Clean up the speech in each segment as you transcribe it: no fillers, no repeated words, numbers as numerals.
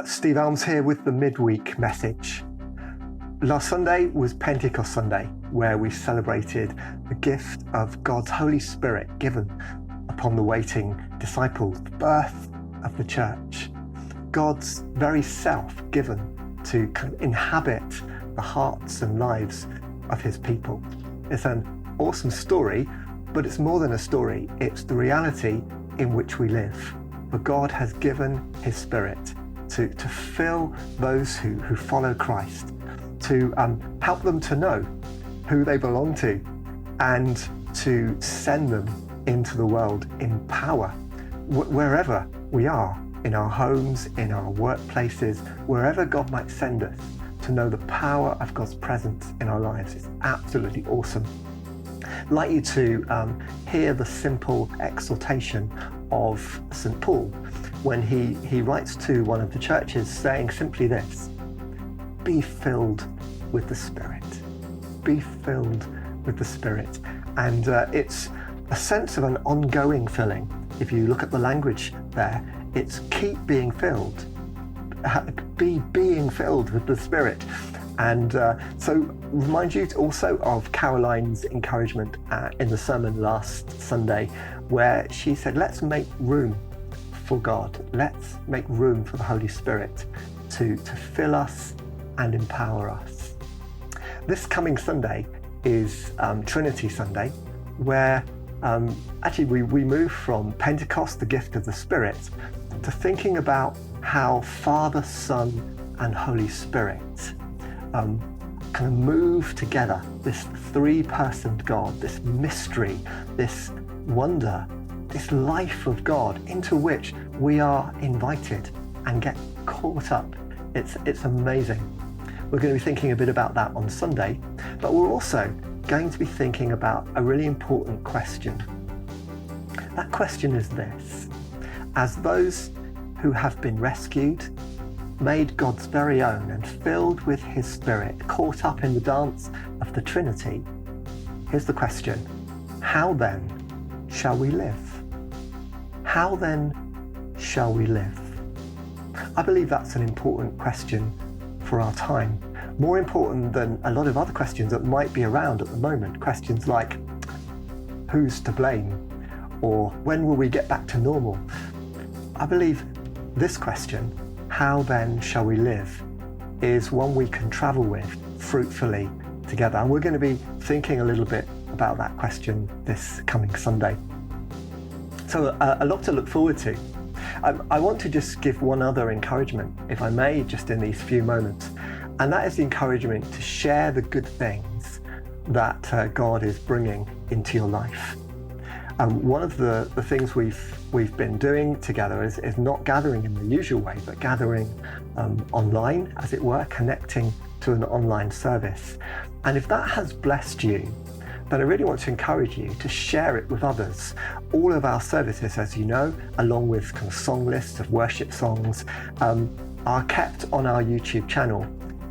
Steve Elmes here with the midweek message. Last Sunday was Pentecost Sunday, where we celebrated the gift of God's Holy Spirit given upon the waiting disciples, the birth of the church, God's very self given to kind of inhabit the hearts and lives of his people. It's an awesome story, but it's more than a story. It's the reality in which we live. For God has given his Spirit to fill those who follow Christ, to help them to know who they belong to, and to send them into the world in power, wherever we are, in our homes, in our workplaces, wherever God might send us, to know the power of God's presence in our lives. It's absolutely awesome. I'd like you to hear the simple exhortation of St. Paul when he writes to one of the churches, saying simply this: be filled with the Spirit. Be filled with the Spirit. And it's a sense of an ongoing filling. If you look at the language there, it's keep being filled. Be being filled with the Spirit. And so remind you also of Caroline's encouragement in the sermon last Sunday, where she said, let's make room for God. Let's make room for the Holy Spirit to fill us and empower us. This coming Sunday is Trinity Sunday, where actually we move from Pentecost, the gift of the Spirit, to thinking about how Father, Son, and Holy Spirit kind of move together, this three-personed God, this mystery, this wonder, this life of God into which we are invited and get caught up. It's amazing. We're going to be thinking a bit about that on Sunday, but we're also going to be thinking about a really important question. That question is this: as those who have been rescued, made God's very own and filled with his Spirit, caught up in the dance of the Trinity, here's the question: how then shall we live? How then shall we live? I believe that's an important question for our time. More important than a lot of other questions that might be around at the moment. Questions like, who's to blame? Or when will we get back to normal? I believe this question, how then shall we live, is one we can travel with fruitfully together. And we're going to be thinking a little bit about that question this coming Sunday. So a lot to look forward to. I want to just give one other encouragement, if I may, just in these few moments. And that is the encouragement to share the good things that God is bringing into your life. One of the things we've been doing together is not gathering in the usual way, but gathering online, as it were, connecting to an online service. And if that has blessed you, then I really want to encourage you to share it with others. All of our services, as you know, along with kind of song lists of worship songs, are kept on our YouTube channel,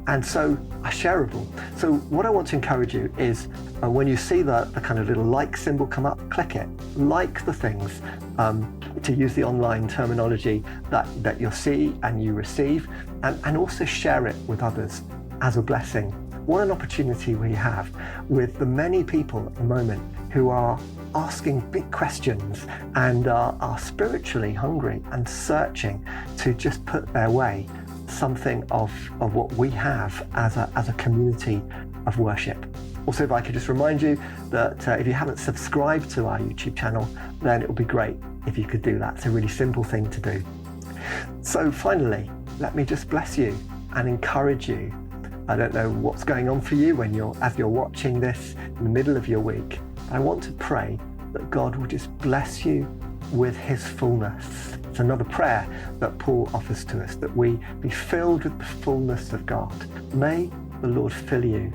and so are shareable. So what I want to encourage you is when you see the kind of little like symbol come up, click it. Like the things, to use the online terminology, that you'll see and you receive, and also share it with others as a blessing. What an opportunity we have with the many people at the moment who are asking big questions and are spiritually hungry and searching to just put their way something of what we have as a community of worship. Also, if I could just remind you that if you haven't subscribed to our YouTube channel, then it would be great if you could do that. It's a really simple thing to do. So finally, let me just bless you and encourage you. I don't know what's going on for you as you're watching this in the middle of your week. I want to pray that God will just bless you with his fullness. It's another prayer that Paul offers to us, that we be filled with the fullness of God. May the Lord fill you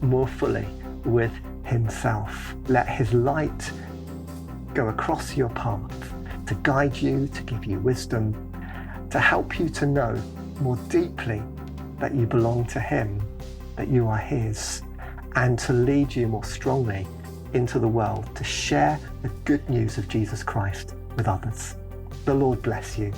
more fully with himself. Let his light go across your path to guide you, to give you wisdom, to help you to know more deeply that you belong to him, that you are his, and to lead you more strongly into the world to share the good news of Jesus Christ with others. The Lord bless you.